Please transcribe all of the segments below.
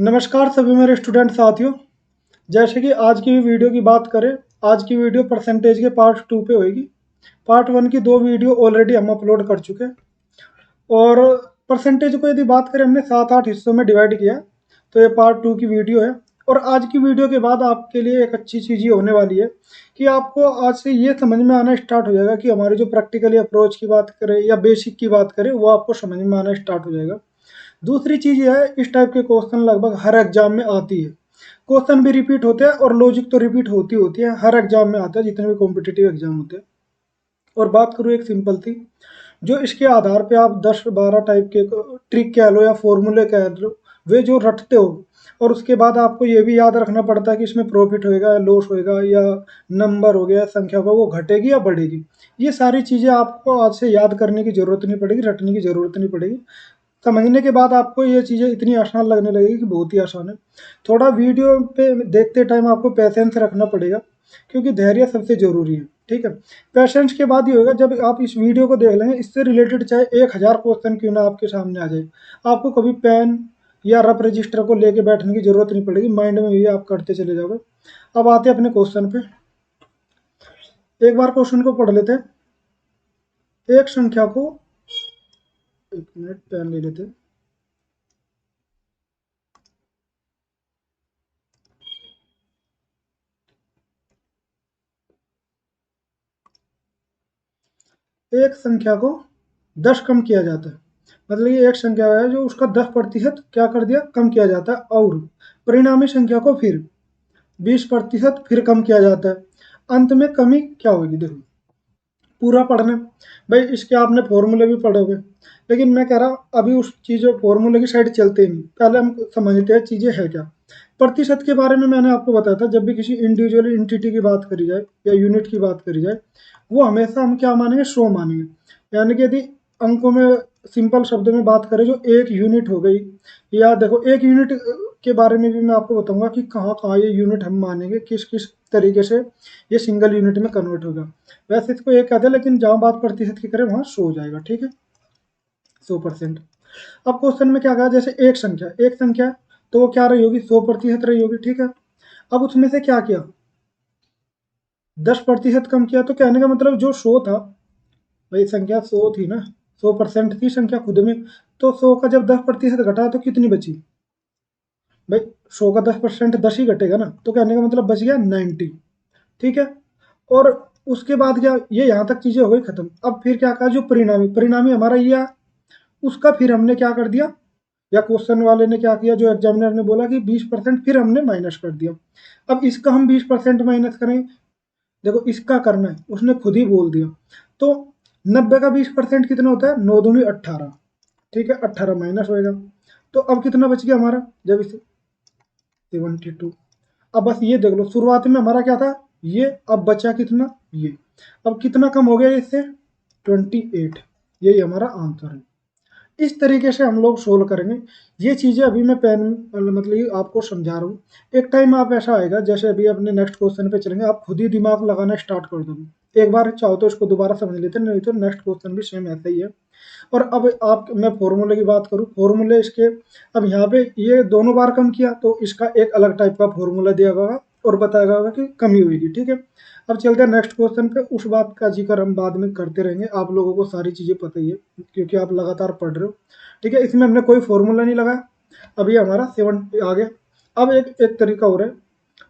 नमस्कार सभी मेरे स्टूडेंट साथियों। जैसे कि आज की वीडियो की बात करें, आज की वीडियो परसेंटेज के पार्ट 2 पे होगी। पार्ट 1 की 2 वीडियो ऑलरेडी हम अपलोड कर चुके हैं और परसेंटेज को यदि बात करें हमने 7-8 हिस्सों में डिवाइड किया। तो ये पार्ट 2 की वीडियो है और आज की वीडियो के बाद आपके लिए एक अच्छी चीज़ ये होने वाली है कि आपको आज से ये समझ में आना स्टार्ट हो जाएगा कि हमारी जो प्रैक्टिकली अप्रोच की बात करें या बेसिक की बात करें वो आपको समझ में आना स्टार्ट हो जाएगा। दूसरी चीज़ ये है, इस टाइप के क्वेश्चन लगभग हर एग्जाम में आती है। क्वेश्चन भी रिपीट होते हैं और लॉजिक तो रिपीट होती है, हर एग्जाम में आता है जितने भी कॉम्पिटिटिव एग्जाम होते हैं। और बात करूँ एक सिंपल थी, जो इसके आधार पे आप 10-12 टाइप के ट्रिक कह लो या फॉर्मूले कह लो, वे जो रटते हो और उसके बाद आपको ये भी याद रखना पड़ता है कि इसमें प्रॉफिट होएगा या लॉस होएगा या नंबर हो गया संख्या का वो घटेगी या बढ़ेगी। ये सारी चीज़ें आपको आज से याद करने की ज़रूरत नहीं पड़ेगी, रटने की ज़रूरत नहीं पड़ेगी। समझने के बाद आपको ये चीज़ें इतनी आसान लगने लगेगी कि बहुत ही आसान है। थोड़ा वीडियो पे देखते टाइम आपको पेशेंस रखना पड़ेगा क्योंकि धैर्य सबसे ज़रूरी है, ठीक है। पेशेंस के बाद ये होगा जब आप इस वीडियो को देख लेंगे, इससे रिलेटेड चाहे 1000 क्वेश्चन क्यों ना आपके सामने आ जाए, आपको कभी पेन या रफ रजिस्टर को लेके बैठने की ज़रूरत नहीं पड़ेगी, माइंड में ही आप करते चले जाओगे। अब आते हैं अपने क्वेश्चन पे। एक बार क्वेश्चन को पढ़ लेते हैं। एक संख्या को, एक मिनट पेन ले लेते हैं। एक संख्या को 10 कम किया जाता है, मतलब ये एक संख्या है जो उसका 10% क्या कर दिया, कम किया जाता है। और परिणामी संख्या को फिर 20% फिर कम किया जाता है। अंत में कमी क्या होगी, देखो पूरा पढ़ना है। भाई इसके आपने फॉर्मूले भी पढ़ोगे, लेकिन मैं कह रहा हूँ अभी उस चीज़ों फॉर्मूले की साइड चलते ही नहीं, पहले हम समझते हैं चीज़ें है क्या। प्रतिशत के बारे में मैंने आपको बताया था, जब भी किसी इंडिविजुअल इंटिटी की बात करी जाए या यूनिट की बात करी जाए, वो हमेशा हम क्या मानेंगे, 100 मानेंगे। यानी कि यदि अंकों में सिंपल शब्दों में बात करें, जो एक यूनिट हो गई, या देखो एक यूनिट के बारे में भी मैं आपको बताऊंगा कि कहाँ कहाँ ये यूनिट हम मानेंगे, किस किस तरीके से ये सिंगल यूनिट में कन्वर्ट होगा। वैसे इसको एक कहते हैं, लेकिन जहाँ बात प्रतिशत की करें वहाँ 100 हो जाएगा, ठीक है, 100%। अब क्वेश्चन में क्या कहा, जैसे एक संख्या तो वो क्या रही होगी, 100% रही होगी, ठीक है। अब उसमें से क्या किया, 10% कम किया, तो कहने का मतलब जो 100 था, भाई संख्या 100 थी ना, 100% थी संख्या खुद में, तो 100 का जब 10% घटा तो कितनी बची, भाई 100 का 10% 10 ही घटेगा ना, तो कहने का मतलब बच गया 90, ठीक है। और उसके बाद क्या, ये यहाँ तक चीजें हो गई खत्म। अब फिर क्या कहा, जो परिणामी परिणामी हमारा ये आया, उसका फिर हमने क्या कर दिया, या क्वेश्चन वाले ने क्या किया, जो एग्जामिनर ने बोला कि 20% फिर हमने माइनस कर दिया। अब इसका हम 20% माइनस करें, देखो इसका करना है, उसने खुद ही बोल दिया। तो 90 का 20% कितना होता है, 9 दूनी 18, ठीक है, 18 माइनस होएगा। तो अब कितना बच गया हमारा, जब इसे 72। अब बस ये देख लो, शुरुआत में हमारा क्या था ये, अब बचा कितना ये, अब कितना कम हो गया इससे, 28। यही हमारा आंसर है। इस तरीके से हम लोग सोल्व करेंगे। ये चीज़ें अभी मैं पेन मतलब ये आपको समझा रहा हूँ। एक टाइम आप ऐसा आएगा, जैसे अभी अपने नेक्स्ट क्वेश्चन पे चलेंगे, आप खुद ही दिमाग लगाना स्टार्ट कर दोगे। एक बार चाहो तो इसको दोबारा समझ लेते हैं, नहीं तो नेक्स्ट क्वेश्चन भी सेम ऐसा ही है। और अब आप, मैं फॉर्मूले की बात करूँ, फॉर्मूले इसके, अब यहाँ पे ये दोनों बार कम किया तो इसका एक अलग टाइप का फॉर्मूला दिया होगा और बताया होगा कि कमी हुई, ठीक है। अब चलते हैं नेक्स्ट क्वेश्चन पे, उस बात का जिक्र हम बाद में करते रहेंगे, आप लोगों को सारी चीज़ें पता ही है क्योंकि आप लगातार पढ़ रहे हो, ठीक है। इसमें हमने कोई फॉर्मूला नहीं लगाया, अभी हमारा 7 आ गया। अब एक एक तरीका और है,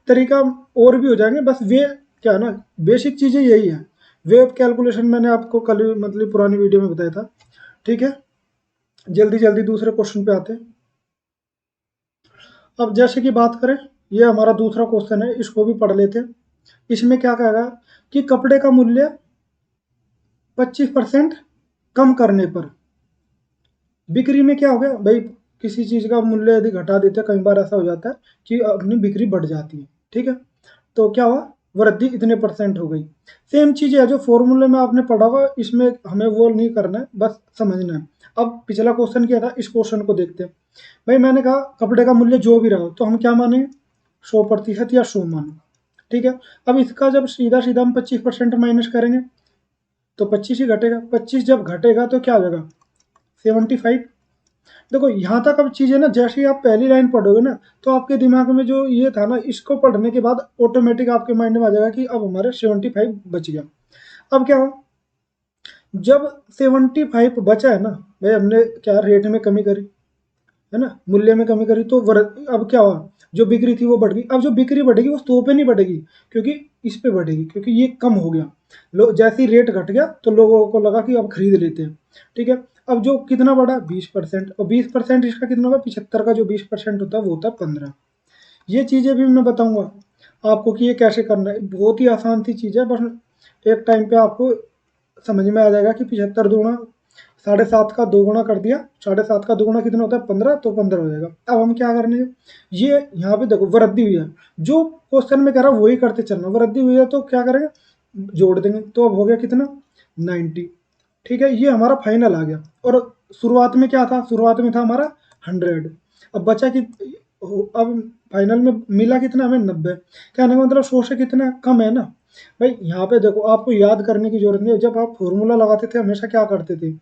तरीका और भी हो जाएंगे, बस वे क्या है ना, बेसिक चीज़ें यही है। वेव कैलकुलेशन मैंने आपको कल मतलब पुरानी वीडियो में बताया था, ठीक है। जल्दी जल्दी दूसरे क्वेश्चन पे आते हैं। अब जैसे कि बात करें, ये हमारा दूसरा क्वेश्चन है, इसको भी पढ़ लेते हैं। इसमें क्या कहेगा कि कपड़े का मूल्य 25% कम करने पर बिक्री में क्या हो गया, भाई किसी चीज़ का मूल्य यदि घटा देते हैं, कई बार ऐसा हो जाता है कि अपनी बिक्री बढ़ जाती है, ठीक है। तो क्या हुआ, वृद्धि इतने परसेंट हो गई। सेम चीज़ है जो फॉर्मूले में आपने पढ़ा होगा, इसमें हमें वो नहीं करना है, बस समझना है। अब पिछला क्वेश्चन क्या था, इस क्वेश्चन को देखते हैं। भाई मैंने कहा कपड़े का मूल्य जो भी रहा हो, तो हम क्या माने, 100% या 100 माने, ठीक है। अब इसका जब सीधा सीधा हम 25% माइनस करेंगे तो 25 ही घटेगा, 25 जब घटेगा तो क्या हो जाएगा, 75, देखो यहाँ तक अब चीज़ें ना, जैसे ही आप पहली लाइन पढ़ोगे ना, तो आपके दिमाग में जो ये था ना, इसको पढ़ने के बाद ऑटोमेटिक आपके माइंड में आ जाएगा कि अब हमारे 75 बच गया। अब क्या हो, जब 75 बचा है ना भाई, हमने क्या रेट में कमी करी है ना, मूल्य में कमी करी, तो अब क्या हुआ, जो बिक्री थी वो बढ़ गई। अब जो बिक्री बढ़ेगी वो 100 पे नहीं बढ़ेगी, क्योंकि इस पे बढ़ेगी, क्योंकि ये कम हो गया। जैसे ही रेट घट गया तो लोगों को लगा कि अब खरीद लेते हैं। ठीक है, अब जो कितना बढ़ा, 20%, और 20% इसका कितना होगा, 75 का जो 20% होता है वो होता है 15। ये चीज़ें भी मैं बताऊंगा आपको कि ये कैसे करना है। बहुत ही आसान सी चीज़ है, बस एक टाइम पे आपको समझ में आ जाएगा कि 75 दूना 7.5 का 2 गुना कर दिया, 7.5 का 2 गुना कितना होता है, 15, तो 15 हो जाएगा। अब हम क्या करने हैं, ये यहाँ पे देखो वृद्धि हुई है, जो क्वेश्चन में कह रहा है वही करते चलना। वृद्धि हुई है तो क्या करेंगे, जोड़ देंगे, तो अब हो गया कितना, 90। ठीक है, ये हमारा फाइनल आ गया। और शुरुआत में क्या था, शुरुआत में था हमारा 100। अब बचा कि अब फाइनल में मिला कितना हमें, 90। कहने का मतलब 100 से कितना कम है ना भाई। यहाँ पे देखो, आपको याद करने की जरूरत नहीं है। जब आप फॉर्मूला लगाते थे हमेशा क्या करते थे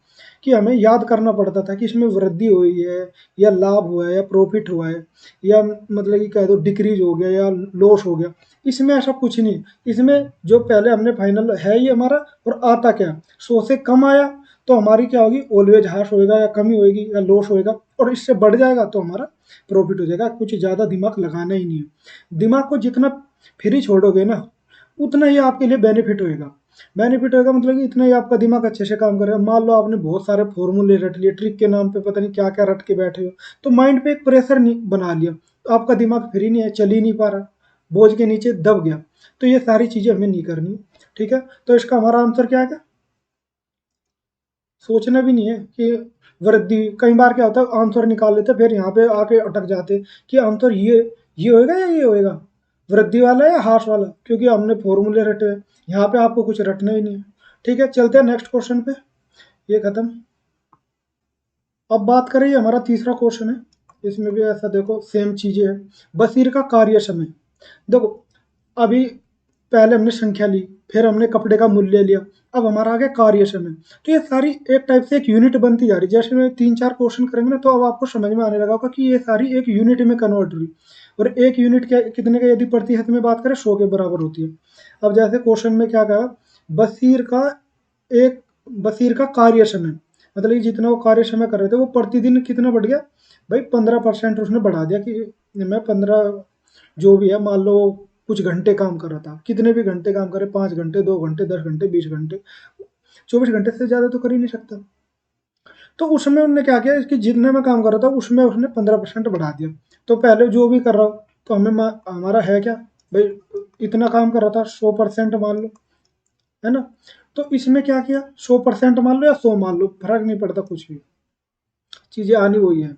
कि हमें याद करना पड़ता था कि इसमें वृद्धि हुई है या लाभ हुआ है या प्रॉफिट हुआ है, या मतलब कि कह दो डिक्रीज हो गया या लॉस हो गया। इसमें ऐसा कुछ नहीं। इसमें जो पहले हमने फाइनल है ये हमारा, और आता क्या, 100 से कम आया तो हमारी क्या होगी, ऑलवेज हाश होएगा या कमी होएगी या लॉस होएगा, और इससे बढ़ जाएगा तो हमारा प्रॉफिट हो जाएगा। कुछ ज़्यादा दिमाग लगाना ही नहीं है। दिमाग को जितना फ्री छोड़ोगे ना, उतना ही आपके लिए बेनिफिट होएगा। बेनिफिट होएगा मतलब कि इतना ही आपका दिमाग अच्छे से काम करेगा। मान लो आपने बहुत सारे फॉर्मूले रट लिए, ट्रिक के नाम पे पता नहीं क्या क्या रट के बैठे हो, तो माइंड पे एक प्रेशर नहीं बना लिया, तो आपका दिमाग फ्री नहीं है, चल ही नहीं पा रहा, बोझ के नीचे दब गया। तो ये सारी चीज़ें हमें नहीं करनी। ठीक है, तो इसका हमारा आंसर क्या है, सोचना भी नहीं है कि वृद्धि। कई बार क्या होता है, आंसर निकाल लेते फिर यहाँ पे आके अटक जाते कि आंसर ये होएगा या ये होएगा, वृद्धि वाला या हास वाला, क्योंकि हमने फॉर्मूले रटे हैं। यहाँ पे आपको कुछ रटना ही नहीं है। ठीक है, चलते हैं नेक्स्ट क्वेश्चन पे। ये खत्म। अब बात करें, ये हमारा तीसरा क्वेश्चन है। इसमें भी ऐसा देखो सेम चीजें है। बशीर का कार्य समय। देखो, अभी पहले हमने संख्या ली, फिर हमने कपड़े का मूल्य लिया, अब हमारा आ गया कार्य समय। तो ये सारी एक टाइप से एक यूनिट बनती जा रही है। जैसे में 3-4 क्वेश्चन करेंगे ना, तो अब आपको समझ में आने लगा होगा कि ये सारी एक यूनिट में कन्वर्ट हुई। और एक यूनिट क्या कितने का, यदि प्रतिशत में बात करें, 100 के बराबर होती है। अब जैसे क्वेश्चन में क्या कहा, बशीर का एक बशीर का कार्य समय, मतलब कि जितना वो कार्य समय कर रहे थे वो प्रतिदिन कितना बढ़ गया भाई, 15% उसने बढ़ा दिया कि मैं 15 जो भी है, मान लो कुछ घंटे काम कर रहा था, कितने भी घंटे काम करे, 5 घंटे, 2 घंटे, 10 घंटे, 20 घंटे, 24 घंटे से ज़्यादा तो कर ही नहीं सकता। तो उसमें उन्होंने क्या किया, इसकी जितने में काम कर रहा था उसमें उसने 15% बढ़ा दिया। तो पहले जो भी कर रहा हो, तो हमारा है क्या भाई, इतना काम कर रहा था, 100% मान लो, है ना। तो इसमें क्या किया, 100% मान लो या 100 मान लो, फर्क नहीं पड़ता कुछ भी, चीज़ें आनी वही है।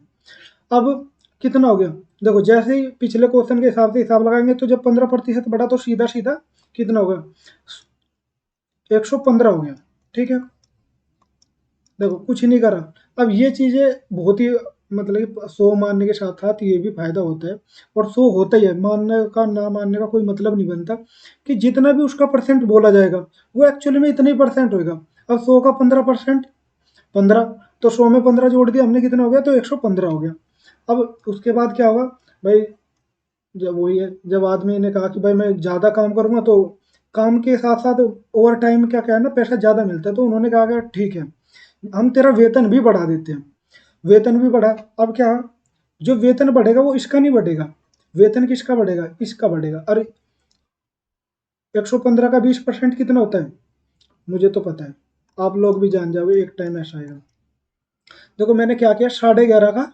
अब कितना हो गया, देखो जैसे ही पिछले क्वेश्चन के हिसाब से हिसाब लगाएंगे, तो जब 15% बढ़ा तो सीधा सीधा कितना हो गया, 115 हो गया। ठीक है, देखो कुछ नहीं करा। अब ये चीजें बहुत ही मतलब कि 100 मानने के साथ साथ ये भी फायदा होता है, और 100 होता ही है, मानने का ना मानने का कोई मतलब नहीं बनता, कि जितना भी उसका परसेंट बोला जाएगा वो एक्चुअली में इतना ही परसेंट होगा। अब 100 का 15%, 15, तो 100 में 15 जोड़ दिया हमने, कितना हो गया, तो 115 हो गया। अब उसके बाद क्या होगा भाई, जब वही है, जब आदमी ने कहा कि भाई मैं ज़्यादा काम करूंगा, तो काम के साथ साथ ओवर टाइम क्या क्या है ना, पैसा ज़्यादा मिलता है, तो उन्होंने कहा कि ठीक है, हम तेरा वेतन भी बढ़ा देते हैं। वेतन भी बढ़ा। अब क्या, जो वेतन बढ़ेगा वो इसका नहीं बढ़ेगा, वेतन किसका बढ़ेगा, इसका बढ़ेगा। अरे 115 का 20% कितना होता है, मुझे तो पता है, आप लोग भी जान जाओगे, एक टाइम ऐसा आएगा। देखो मैंने क्या किया, 11.5 का,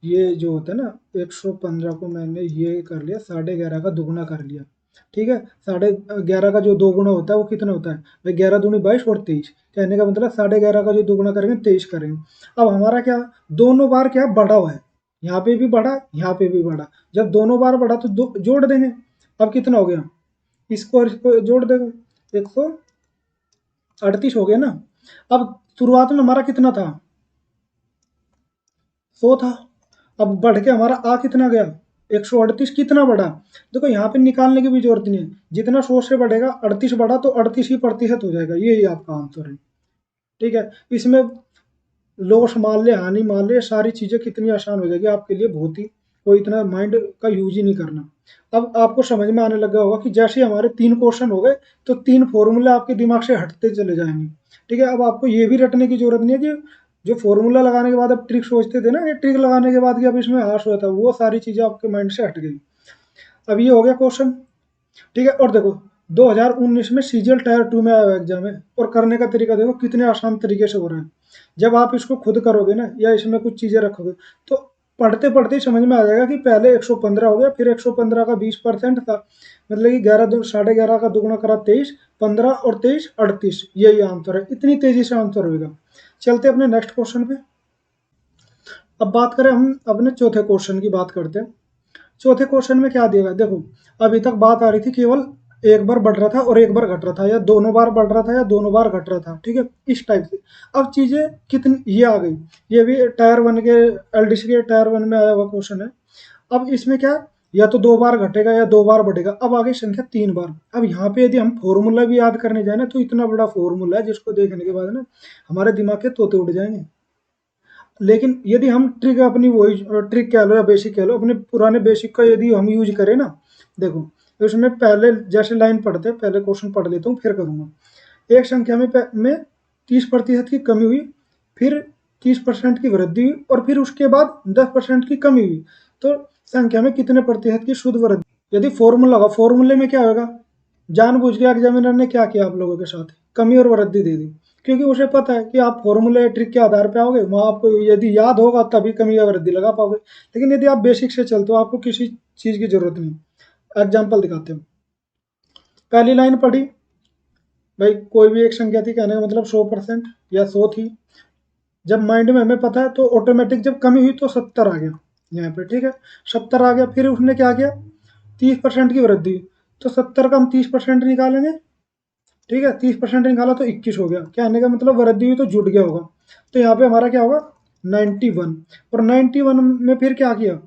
ये जो होता है ना 115 को मैंने ये कर लिया, 11.5 का दुगुना कर लिया। ठीक है, 11.5 का जो दो गुना होता है वो कितना होता है भाई, 11 दूनी 22 और 23। कहने का मतलब 11.5 का जो दुगुना करेंगे 23 करेंगे। अब हमारा क्या, दोनों बार क्या बढ़ा हुआ है, यहाँ पे भी बढ़ा, यहाँ पे भी बढ़ा। जब दोनों बार बढ़ा तो जोड़ देंगे। अब कितना हो गया, इसको और इसको जोड़ देंगे, 138 हो गया ना। अब शुरुआत में हमारा कितना था, 100 था। अब बढ़ के हमारा आ कितना गया, 138। कितना बढ़ा, देखो यहाँ पे निकालने की भी जरूरत नहीं है, जितना 100 से बढ़ेगा, 38 बढ़ा तो 38 ही प्रतिशत हो जाएगा, यही आपका आंसर है। ठीक है, इसमें लॉस मान ले, हानि मान ले, सारी चीज़ें कितनी आसान हो जाएगी आपके लिए, बहुत ही, कोई इतना माइंड का यूज ही नहीं करना। अब आपको समझ में आने लगा होगा कि जैसे हमारे 3 क्वेश्चन हो गए तो 3 फॉर्मूले आपके दिमाग से हटते चले जाएंगे। ठीक है, अब आपको ये भी रटने की जरूरत नहीं है कि जो फॉर्मूला लगाने के बाद अब ट्रिक सोचते थे ना, ये ट्रिक लगाने के बाद कि अब इसमें हाश हुआ था, वो सारी चीज़ें आपके माइंड से हट गई। अब ये हो गया क्वेश्चन। ठीक है, और देखो 2019 में सीजीएल टायर 2 में आया हुआ एग्जाम है, और करने का तरीका देखो कितने आसान तरीके से हो रहा है। जब आप इसको खुद करोगे ना, या इसमें कुछ चीजें रखोगे, तो पढ़ते पढ़ते ही समझ में आ जाएगा कि पहले 115 हो गया, फिर 115 का 20% था, मतलब कि 11 का दुगुना करा 23, 15 और 23 38, यही आंसर है। इतनी तेजी से आंसर होगा। चलते अपने नेक्स्ट क्वेश्चन पे। अब बात करें हम अपने चौथे क्वेश्चन की, बात करते हैं। चौथे क्वेश्चन में क्या दिया गया देखो, अभी तक बात आ रही थी केवल एक बार बढ़ रहा था और एक बार घट रहा था, या दोनों बार बढ़ रहा था या दोनों बार घट रहा था। ठीक है, इस टाइप से अब चीजें कितनी ये आ गई। ये भी टायर 1 के, एलडीसी के टायर 1 में आया हुआ क्वेश्चन है। अब इसमें क्या, या तो 2 बार घटेगा या 2 बार बढ़ेगा। अब आगे संख्या 3 बार। अब यहाँ पे यदि हम फॉर्मूला भी याद करने जाए ना, तो इतना बड़ा फॉर्मूला है जिसको देखने के बाद ना हमारे दिमाग के तोते उड़ जाएंगे। लेकिन यदि हम ट्रिक अपनी वही ट्रिक कह लो या बेसिक कह लो, अपने पुराने बेसिक का यदि हम यूज करें ना, देखो तो इसमें पहले जैसे लाइन पढ़ते हैं, पहले क्वेश्चन पढ़ लेता हूँ फिर करूंगा। एक संख्या में 30% की कमी हुई, फिर 30% की वृद्धि हुई, और फिर उसके बाद 10% की कमी हुई, तो संख्या में कितने प्रतिशत की शुद्ध वृद्धि। यदि फॉर्मूला होगा, फॉर्मूले में क्या होगा, जानबूझ के एग्जामिनर ने क्या किया आप लोगों के साथ, कमी और वृद्धि दे दी, क्योंकि उसे पता है कि आप फॉर्मूले ट्रिक के आधार पे आओगे, वहां आपको यदि याद होगा तभी कमी या वृद्धि लगा पाओगे। लेकिन यदि आप बेसिक से चलते हो, आपको किसी चीज की जरूरत नहीं। एग्जाम्पल दिखाते हैं। पहली लाइन पढ़ी, भाई कोई भी एक संख्या थी, कहने का मतलब 100% या 100 थी। जब माइंड में हमें पता है तो ऑटोमेटिक जब कमी हुई तो 70 आ गया यहाँ पे। ठीक है, 70 आ गया, फिर उसने क्या किया, 30% की वृद्धि हुई, तो 70 का हम 30% निकालेंगे। ठीक है, 30% निकाला तो 21 हो गया, क्या आने का मतलब वृद्धि हुई तो जुट गया होगा। तो यहाँ पे हमारा क्या होगा, 91। और 91 में फिर क्या किया,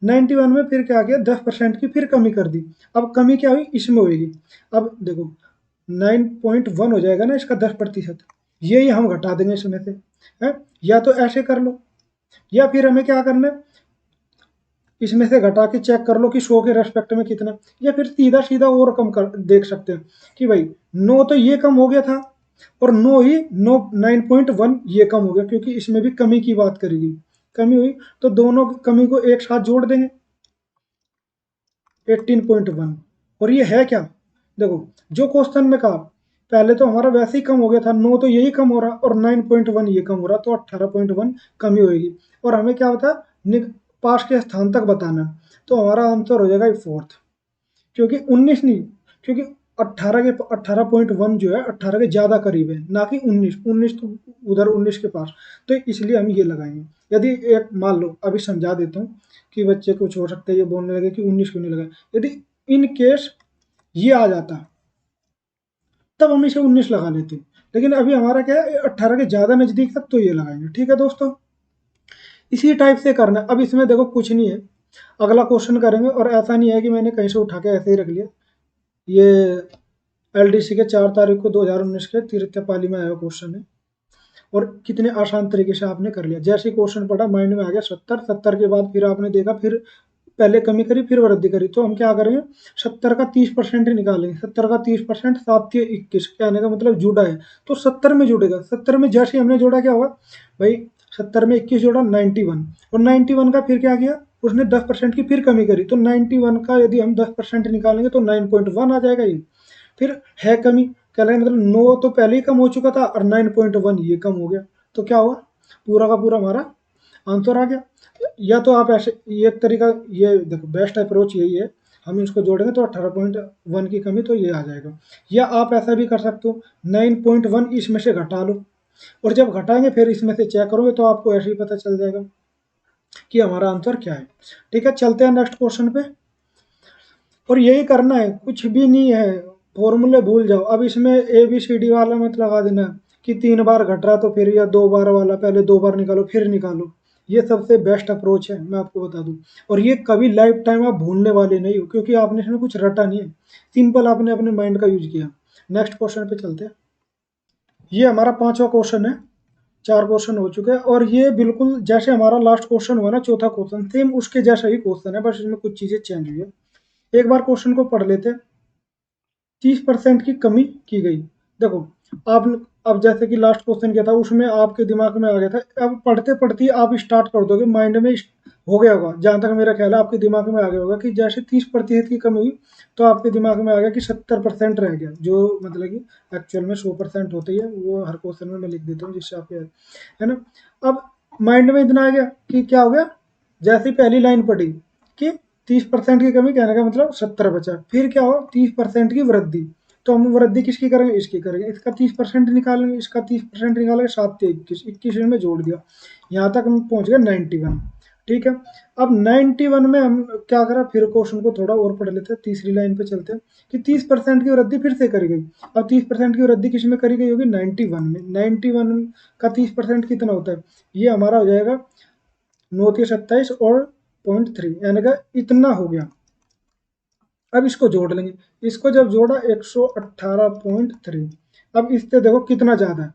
91 में फिर क्या किया, 10% की फिर कमी कर दी। अब कमी क्या हुई, इसमें होगी। अब देखो 9.1 हो जाएगा ना इसका 10%, यही हम घटा देंगे इसमें से। है, या तो ऐसे कर लो, या फिर हमें क्या करना है, इसमें से घटा के चेक कर लो कि 100 के रेस्पेक्ट में कितना, या फिर सीधा सीधा और कम कर देख सकते हैं कि भाई 9 तो ये कम हो गया था, और 9 ही 9.1 ये कम हो गया, क्योंकि इसमें भी कमी की बात करेगी। कमी हुई तो दोनों की कमी को एक साथ जोड़ देंगे, 18.1। और ये है क्या, देखो जो क्वेश्चन में कहा, पहले तो हमारा वैसे ही कम हो गया था, 9 तो यही कम हो रहा, और 9.1 ये कम हो रहा, तो 18.1 कमी होगी। और हमें क्या होता है, पास के स्थान तक बताना, तो हमारा आंसर हो जाएगा फोर्थ। क्योंकि 19 नहीं, क्योंकि 18.1 जो है 18 के ज्यादा करीब है, ना कि 19 तो उधर 19 के पास। तो इसलिए हम ये लगाएंगे। यदि एक मान लो, अभी समझा देता हूँ कि बच्चे कुछ हो सकता है ये बोलने लगे कि 19 क्यों नहीं लगाए। यदि इन केस ये आ जाता, तब हम इसे 19 लगा लेते, लेकिन अभी हमारा क्या है, 18 के ज्यादा नजदीक है, तो ये लगाएंगे। ठीक है दोस्तों, इसी टाइप से करना। अब इसमें देखो कुछ नहीं है, अगला क्वेश्चन करेंगे, और ऐसा नहीं है कि मैंने कहीं से उठा के ऐसे ही रख लिया। ये एलडीसी के 4 तारीख को 2019 के तृतीय पाली में आया क्वेश्चन है, और कितने आसान तरीके से आपने कर लिया। जैसे क्वेश्चन पढ़ा माइंड में आ गया 70 के बाद फिर आपने देखा, फिर पहले कमी करी फिर वृद्धि करी, तो हम क्या करेंगे, 70 का 30% निकालेंगे। 70 का 30%, 7 के 21, कहने का मतलब जुड़ा है, तो 70 में जुड़ेगा। 70 में जैसे हमने जोड़ा क्या होगा भाई, 70 में 21 जोड़ा 91, और 91 का फिर क्या किया, उसने 10% की फिर कमी करी, तो 91 का यदि हम 10% निकालेंगे तो 9.1 आ जाएगा ये। फिर है कमी, कहने का मतलब 9 तो पहले ही कम हो चुका था, और 9.1 ये कम हो गया, तो क्या हुआ, पूरा का पूरा हमारा आंसर आ गया। या तो आप ऐसे, ये एक तरीका, ये देखो बेस्ट अप्रोच यही है, हम इसको जोड़ेंगे तो 18.1 की कमी, तो ये आ जाएगा। या आप ऐसा भी कर सकते हो, 9.1 इसमें से घटा लो, और जब घटाएंगे फिर इसमें से चेक करोगे, तो आपको ऐसे ही पता चल जाएगा कि हमारा आंसर क्या है। ठीक है, चलते हैं नेक्स्ट क्वेश्चन पे। और यही करना है, कुछ भी नहीं है, फॉर्मूले भूल जाओ। अब इसमें ए बी सी डी वाला मत लगा देना कि 3 बार घट रहा तो फिर, या 2 बार वाला, पहले 2 बार निकालो फिर निकालो। ये सबसे बेस्ट अप्रोच है, मैं आपको बता दूं। और ये कभी लाइफ टाइम आप भूलने वाले नहीं हो, क्योंकि आपने इसमें कुछ रटा नहीं है, सिंपल आपने अपने माइंड का यूज किया। नेक्स्ट क्वेश्चन पे चलते हैं। ये हमारा 5वां क्वेश्चन है। 4 क्वेश्चन हो चुके हैं और ये बिल्कुल जैसे हमारा लास्ट क्वेश्चन हुआ ना, चौथा क्वेश्चन सेम उसके जैसा ही क्वेश्चन है, बस इसमें कुछ चीजें चेंज हुई है। एक बार क्वेश्चन को पढ़ लेते हैं। 30% की कमी की गई। देखो, आप अब जैसे कि लास्ट क्वेश्चन क्या था, उसमें आपके दिमाग में आ गया था, अब पढ़ते पढ़ते आप स्टार्ट कर दोगे, माइंड में हो गया होगा, जहां तक मेरा ख्याल है आपके दिमाग में आ गया होगा कि जैसे 30% की कमी हुई, तो आपके दिमाग में आ गया कि 70% रह गया, जो मतलब कि एक्चुअल में 100% होती है, वो हर क्वेश्चन में मैं लिख देता हूँ जिससे आपके, है ना। अब माइंड में इतना आ गया कि क्या हो गया, जैसे ही पहली लाइन पढ़ी कि 30% की कमी, कहने का मतलब 70 बचा, फिर क्या हो, 30% की वृद्धि, तो हम वृद्धि किसकी करेंगे, इसकी करेंगे, इसका 30% निकालेंगे, इसका 30% निकालेंगे, 7 से 21, 21 में जोड़ दिया, यहाँ तक हम पहुंच गए 91। ठीक है। अब 91 में हम क्या करा, फिर क्वेश्चन को थोड़ा और पढ़ लेते हैं, तीसरी लाइन पे चलते हैं कि 30% की वृद्धि फिर से करी गई। अब 30% की वृद्धि किस में करी गई होगी, 91 में। 91 का 30% कितना होता है, ये हमारा हो जाएगा 9 और 0.3, यानी कि इतना हो गया। अब इसको जोड़ लेंगे, इसको जब जोड़ा 118.3। अब इससे देखो कितना ज्यादा है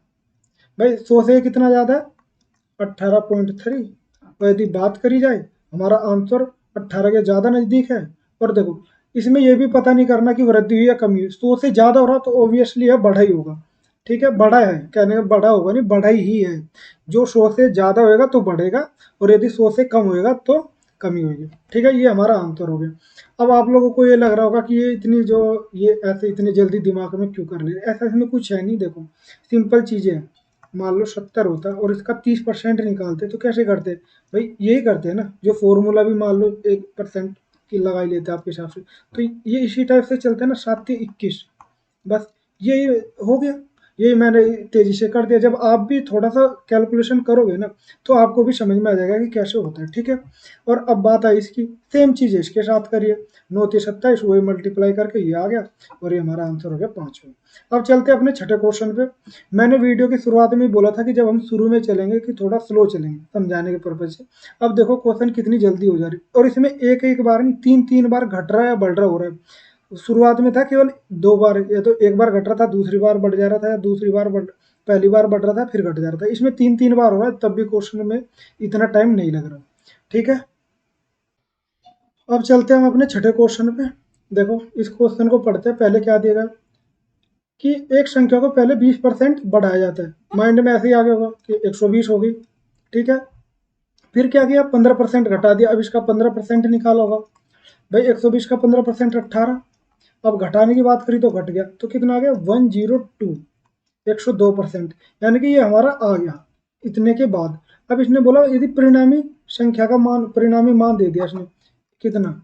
भाई, 100 से कितना ज्यादा है, 18.3। और यदि बात करी जाए, हमारा आंसर 18 के ज्यादा नजदीक है। और देखो, इसमें यह भी पता नहीं करना कि वृद्धि हुई या कमी हुई, 100 से ज्यादा हो रहा तो ऑब्वियसली है बढ़ा ही होगा। ठीक है, बढ़ा है, कहने का बड़ा होगा नहीं, बढ़ा ही है। जो 100 से ज्यादा होएगा तो बढ़ेगा, और यदि 100 से कम होएगा तो कमी होगी। ठीक है, ये हमारा आंसर हो गया। अब आप लोगों को ये लग रहा होगा कि ये इतनी जो, ये ऐसे इतनी जल्दी दिमाग में क्यों कर ले, ऐसा इसमें कुछ है नहीं। देखो, सिंपल चीजें हैं। मान लो 70 होता है और इसका 30% निकालते, तो कैसे करते, भाई यही करते हैं ना, जो फॉर्मूला भी मान लो 1% की लगा ही लेते हैं आपके हिसाब से, तो ये इसी टाइप से चलता है ना, 7 से 21, बस यही हो गया। यही मैंने तेजी से कर दिया। जब आप भी थोड़ा सा कैलकुलेशन करोगे ना, तो आपको भी समझ में आ जाएगा कि कैसे होता है। ठीक है। और अब बात आई इसकी, सेम चीज है इसके साथ करिए, 9 से 27 वही मल्टीप्लाई करके ये आ गया, और ये हमारा आंसर हो गया 5। अब चलते हैं अपने छठे क्वेश्चन पे। मैंने वीडियो की शुरुआत में बोला था कि जब हम शुरू में चलेंगे कि थोड़ा स्लो चलेंगे समझाने के पर्पज से। अब देखो क्वेश्चन कितनी जल्दी हो जा रही है, और इसमें एक एक बार नहीं, तीन तीन बार घट रहा है या बढ़ रहा हो रहा है। शुरुआत में था केवल 2 बार, या तो एक बार घट रहा था, दूसरी बार बढ़ जा रहा था, या दूसरी बार बढ़, पहली बार बढ़ रहा था फिर घट जा रहा था। इसमें तीन तीन बार हो रहा है, तब भी क्वेश्चन में इतना टाइम नहीं लग रहा। ठीक है। अब चलते हैं हम अपने छठे क्वेश्चन पे। देखो, इस क्वेश्चन को पढ़ते हैं। पहले क्या दिया गया कि एक संख्या को पहले 20% बढ़ाया जाता है, माइंड में ऐसे ही आ गया होगा कि 120 हो गई। ठीक है। फिर क्या किया, 15% घटा दिया, अब इसका 15% निकाला होगा। भाई 120 का 15% 18। अब घटाने की बात करी तो घट गया, तो कितना आ गया, 102, 102%, यानी कि ये हमारा आ गया इतने के बाद। अब इसने बोला यदि परिणामी संख्या का मान, परिणामी मान दे दिया इसने, कितना,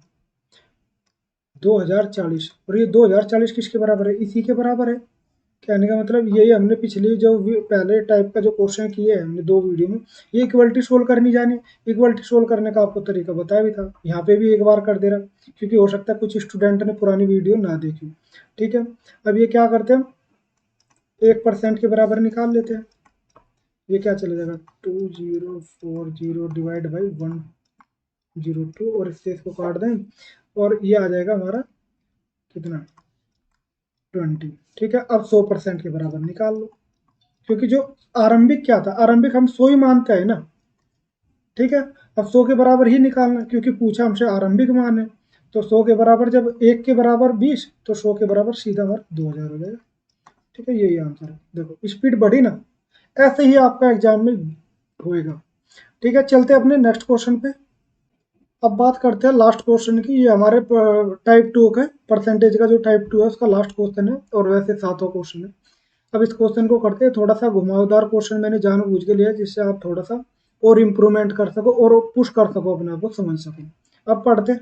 2040। और ये 2040 किसके बराबर है, इसी के बराबर है। कहने का मतलब यही, हमने पिछली जो पहले टाइप का जो क्वेश्चन किए हैं हमने 2 वीडियो में, ये इक्वलिटी सोल्व करनी जानी। इक्वलिटी सोल्व करने का आपको तरीका बताया भी था, यहाँ पे भी एक बार कर दे रहा, क्योंकि हो सकता है कुछ स्टूडेंट ने पुरानी वीडियो ना देखी। ठीक है। अब ये क्या करते हैं, 1% के बराबर निकाल लेते हैं। ये क्या चले जाएगा, 2040 डिवाइड बाई 102, और इससे इसको काट दें, और ये आ जाएगा हमारा कितना, 20। ठीक है। अब 100% के बराबर निकाल लो, क्योंकि जो आरंभिक क्या था, आरंभिक हम 100 ही मानते हैं ना। ठीक है। अब 100 के बराबर ही निकालना, क्योंकि पूछा हमसे आरंभिक मान है। तो 100 के बराबर, जब 1 के बराबर 20, तो 100 के बराबर सीधा हमारा 2000 हो जाएगा। ठीक है, यही आंसर है। देखो स्पीड बढ़ी ना, ऐसे ही आपका एग्जाम में होएगा। ठीक है, चलते हैं अपने नेक्स्ट क्वेश्चन पे। अब बात करते हैं लास्ट क्वेश्चन की। ये हमारे टाइप 2 का परसेंटेज का जो टाइप 2 है उसका लास्ट क्वेश्चन है, और वैसे 7वां क्वेश्चन है। अब इस क्वेश्चन को करते हैं, थोड़ा सा घुमावदार क्वेश्चन मैंने जानबूझ के लिया, जिससे आप थोड़ा सा और इम्प्रूवमेंट कर सको और पुश कर सको अपने आप को, समझ सको। अब पढ़ते,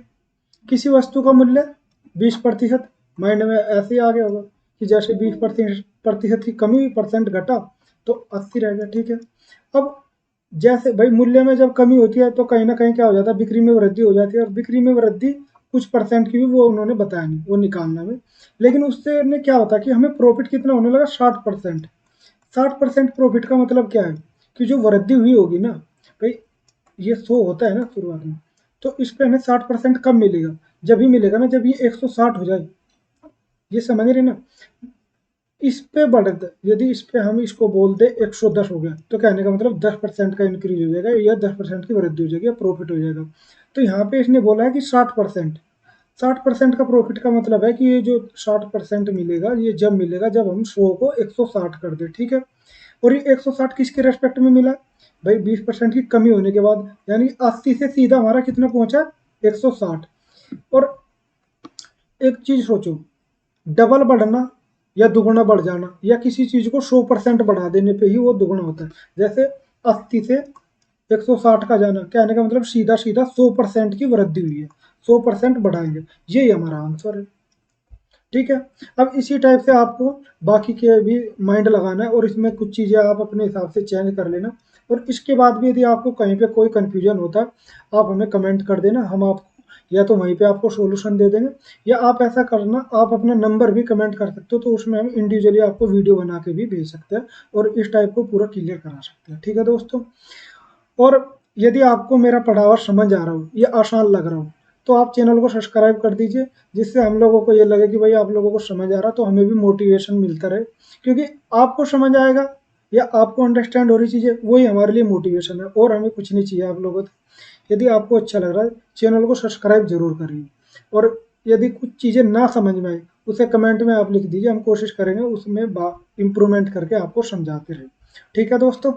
किसी वस्तु का मूल्य 20%, माइंड में ऐसे ही आ गया होगा कि जैसे 20% की कमी, परसेंट घटा तो 80 रह गया। ठीक है। अब जैसे भाई मूल्य में जब कमी होती है तो कहीं ना कहीं क्या हो जाता है, बिक्री में वृद्धि हो जाती है, और बिक्री में वृद्धि कुछ परसेंट की भी वो उन्होंने बताया नहीं, वो निकालना में। लेकिन उससे ने क्या होता है कि हमें प्रॉफिट कितना होने लगा, 60%। 60% प्रॉफिट का मतलब क्या है, कि जो वृद्धि हुई होगी ना भाई, ये 100 होता है ना शुरुआत में, तो इस पे हमें 60% कब मिलेगा, जब ही मिलेगा ना जब ये 160 हो जाए। ये समझ रहे ना, इस पे बढ़त, यदि इस पे हम इसको बोल दे 110 हो गया, तो कहने का मतलब 10% का इंक्रीज हो जाएगा या 10% की वृद्धि हो जाएगी या प्रॉफिट हो जाएगा। तो यहाँ पे इसने बोला है कि 60%। 60% का प्रॉफिट का मतलब है कि ये जो 60% मिलेगा, ये जब मिलेगा जब हम 100 को 160 कर दे, ठीक है। और ये 160 किसके रेस्पेक्ट में मिला भाई, 20% की कमी होने के बाद, यानी 80 से सीधा हमारा कितना पहुंचा, 160। और एक चीज सोचो, डबल बढ़ना या दुगुना बढ़ जाना, या किसी चीज को 100% बढ़ा देने पे ही वो दुगुना होता है। जैसे 80 से 160 का जाना, कहने का मतलब सीधा सीधा 100% की वृद्धि हुई है, 100% बढ़ाएंगे, यही हमारा आंसर है। ठीक है। अब इसी टाइप से आपको बाकी के भी माइंड लगाना है, और इसमें कुछ चीज़ें आप अपने हिसाब से चेंज कर लेना। और इसके बाद भी यदि आपको कहीं पे कोई कन्फ्यूजन होता है, आप हमें कमेंट कर देना, हम आपको या तो वहीं पे आपको सोल्यूशन दे देंगे, या आप ऐसा करना, आप अपना नंबर भी कमेंट कर सकते हो, तो उसमें हम इंडिविजुअली आपको वीडियो बना के भी भेज सकते हैं और इस टाइप को पूरा क्लियर करा सकते हैं। ठीक है दोस्तों। और यदि आपको मेरा पढ़ावा समझ आ रहा हो या आसान लग रहा हो, तो आप चैनल को सब्सक्राइब कर दीजिए, जिससे हम लोगों को ये लगे कि भाई आप लोगों को समझ आ रहा, तो हमें भी मोटिवेशन मिलता रहे। क्योंकि आपको समझ आएगा या आपको अंडरस्टैंड हो रही चीज़ें, वही हमारे लिए मोटिवेशन है, और हमें कुछ नहीं चाहिए आप लोगों से। यदि आपको अच्छा लग रहा है, चैनल को सब्सक्राइब जरूर करिए। और यदि कुछ चीज़ें ना समझ में आए, उसे कमेंट में आप लिख दीजिए, हम कोशिश करेंगे उसमें इम्प्रूवमेंट करके आपको समझाते रहे। ठीक है दोस्तों।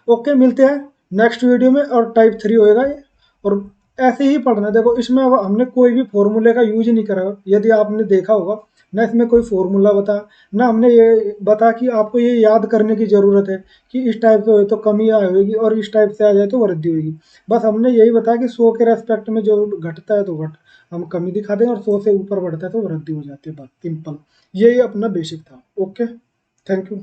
ओके, मिलते हैं नेक्स्ट वीडियो में, और टाइप 3 होएगा ये। और ऐसे ही पढ़ना, देखो इसमें अब हमने कोई भी फॉर्मूले का यूज नहीं करा, यदि आपने देखा होगा ना, इसमें कोई फॉर्मूला बता ना, हमने ये बता कि आपको ये याद करने की ज़रूरत है कि इस टाइप से हो तो कमी आएगी और इस टाइप से आ जाए तो वृद्धि होगी। बस हमने यही बताया कि 100 के रेस्पेक्ट में जो घटता है तो घट, हम कमी दिखा दें, और 100 से ऊपर बढ़ता है तो वृद्धि हो जाती है, बस सिंपल, यही अपना बेसिक था। Okay, thank you.